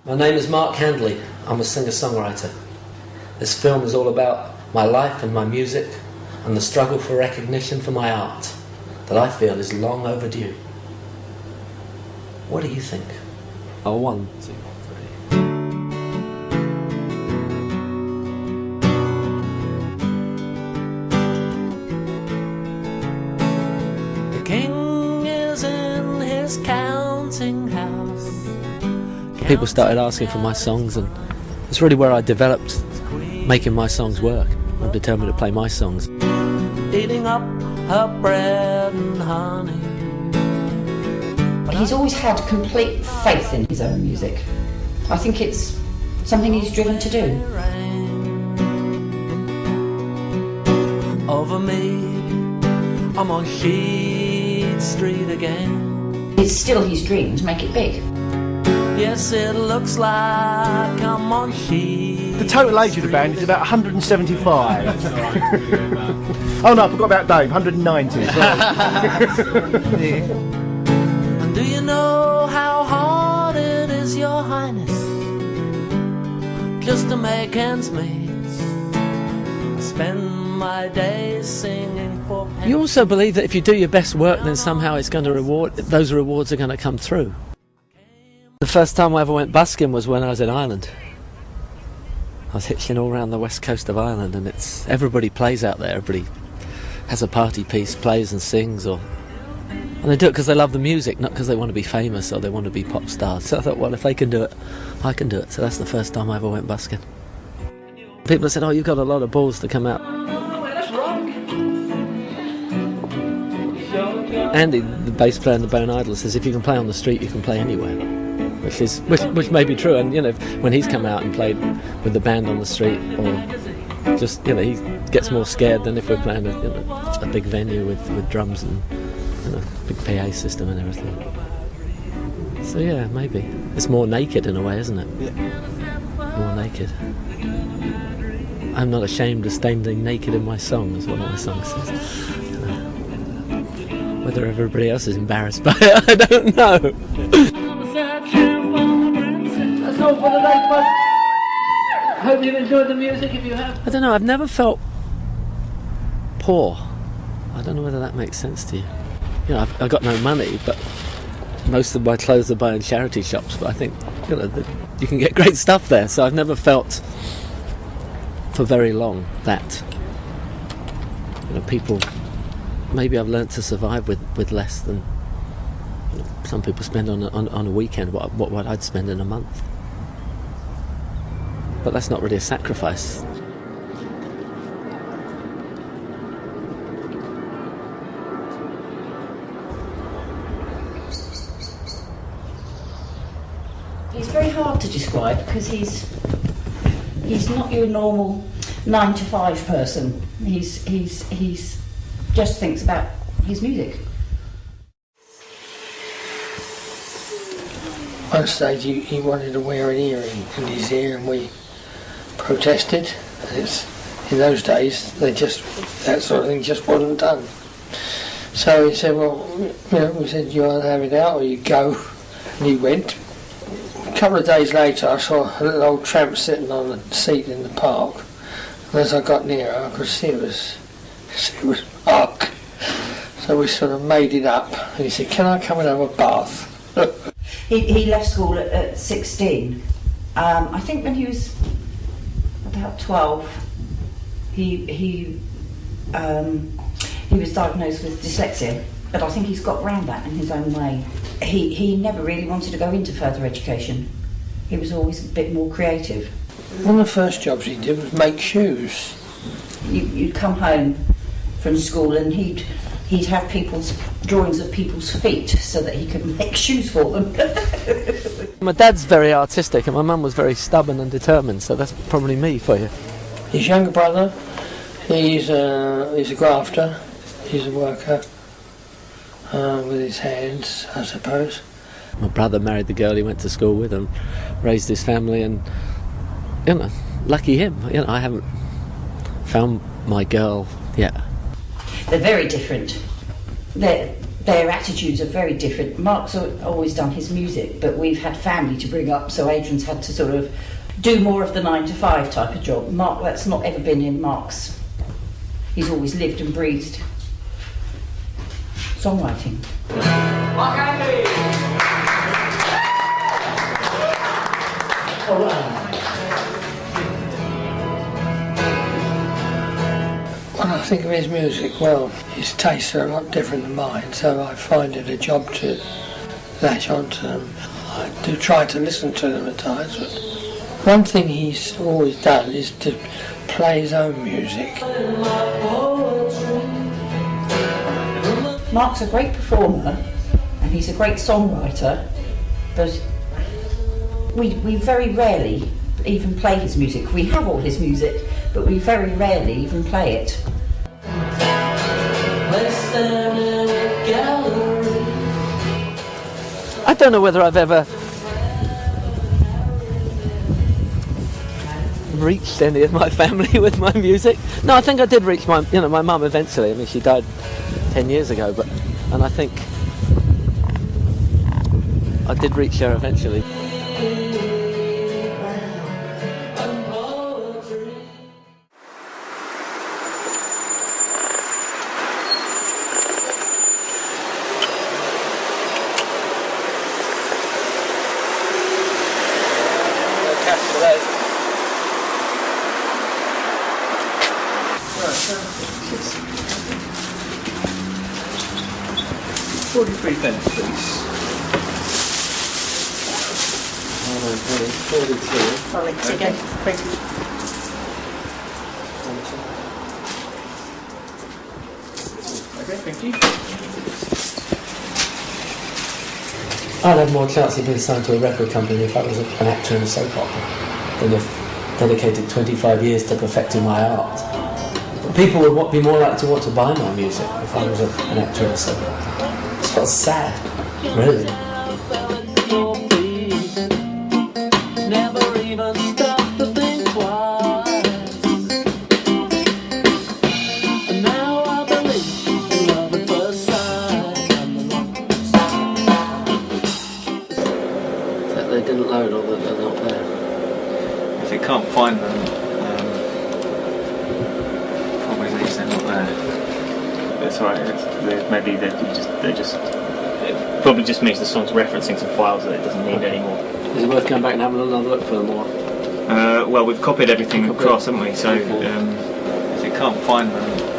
My name is Mark Handley. I'm a singer-songwriter. This film is all about my life and my music and the struggle for recognition for my art that I feel is long overdue. What do you think? Oh, 1, 2, 3. The king is in his counting house. People started asking for my songs, and it's really where I developed making my songs work. I'm determined to play my songs. Eating up her bread and honey. He's always had complete faith in his own music. I think it's something he's driven to do. Over me, I'm on Sheet Street again. It's still his dream to make it big. Yes, it looks like I'm on Sheet. The total age of the band is about 175. Oh no, I forgot about Dave, 190. And do you know how hard it is, Your Highness, just to make ends meet? Spend my days singing for pennies. You also believe that if you do your best work, then somehow it's going to those rewards are going to come through. The first time I ever went busking was when I was in Ireland. I was hitching all around the west coast of Ireland, and everybody plays out there. Everybody has a party piece, plays and sings, and they do it because they love the music, not because they want to be famous or they want to be pop stars. So I thought, well, if they can do it, I can do it. So that's the first time I ever went busking. People said, oh, you've got a lot of balls to come out. Andy, the bass player in the Bone Idol, says if you can play on the street, you can play anywhere. Which may be true, and when he's come out and played with the band on the street, or just he gets more scared than if we're playing a big venue with drums and big PA system and everything. So yeah, maybe it's more naked in a way, isn't it? Yeah. More naked. I'm not ashamed of standing naked in my song, is what my song says. Whether everybody else is embarrassed by it, I don't know. That's all for the day, bud. I hope you've enjoyed the music. If you have, I don't know. I've never felt poor. I don't know whether that makes sense to you. I've got no money, but most of my clothes are buying charity shops. But I think you can get great stuff there. So I've never felt for very long that people. Maybe I've learnt to survive with less than some people spend on a weekend. What I'd spend in a month. But that's not really a sacrifice. He's very hard to describe because he's not your normal 9 to 5 person. He's just thinks about his music. One stage he wanted to wear an earring in his ear, and we protested. And in those days that sort of thing just wasn't done. So he said, well, we said, you either have it out or you go. And he went. A couple of days later I saw a little old tramp sitting on a seat in the park, and as I got nearer I could see it was Mark. So we sort of made it up, and he said, can I come and have a bath? He left school at 16. I think when he was about 12, he was diagnosed with dyslexia, but I think he's got around that in his own way. He never really wanted to go into further education. He was always a bit more creative. One of the first jobs he did was make shoes. You'd come home from school and he'd have people's drawings of people's feet so that he could make shoes for them. My dad's very artistic and my mum was very stubborn and determined, so that's probably me for you. His younger brother, he's a grafter, he's a worker with his hands, I suppose. My brother married the girl he went to school with and raised his family, and lucky him. I haven't found my girl yet. They're very different. their attitudes are very different. Mark's always done his music, but we've had family to bring up, so Adrian's had to sort of do more of the 9 to 5 type of job. Mark, that's not ever been in Mark's. He's always lived and breathed songwriting. Mark Handley! All right. When I think of his music, well, his tastes are a lot different than mine, so I find it a job to latch onto them. I do try to listen to them at times, but one thing he's always done is to play his own music. Mark's a great performer and he's a great songwriter, but we very rarely even play his music. We have all his music, but we very rarely even play it. I don't know whether I've ever reached any of my family with my music. No, I think I did reach my mum eventually. I mean, she died 10 years ago, and I think I did reach her eventually. £43, please. 42. Thanks again. Thank you. Okay, thank you. I'd have more chance of being signed to a record company if I was an actor in a soap opera than if dedicated 25 years to perfecting my art. People would be more likely to want to buy my music if I was an actor in a soap opera. It's quite sad, really. Never even stopped to think twice. And now I believe in love at first sight. That they didn't load or that they're not there. If you can't find them, probably means they're not there. It's alright. Maybe it probably just means the song's referencing some files that it doesn't need anymore. Is it worth going back and having another look for them or? Well, we've copied everything across, haven't we? So if you can't find them.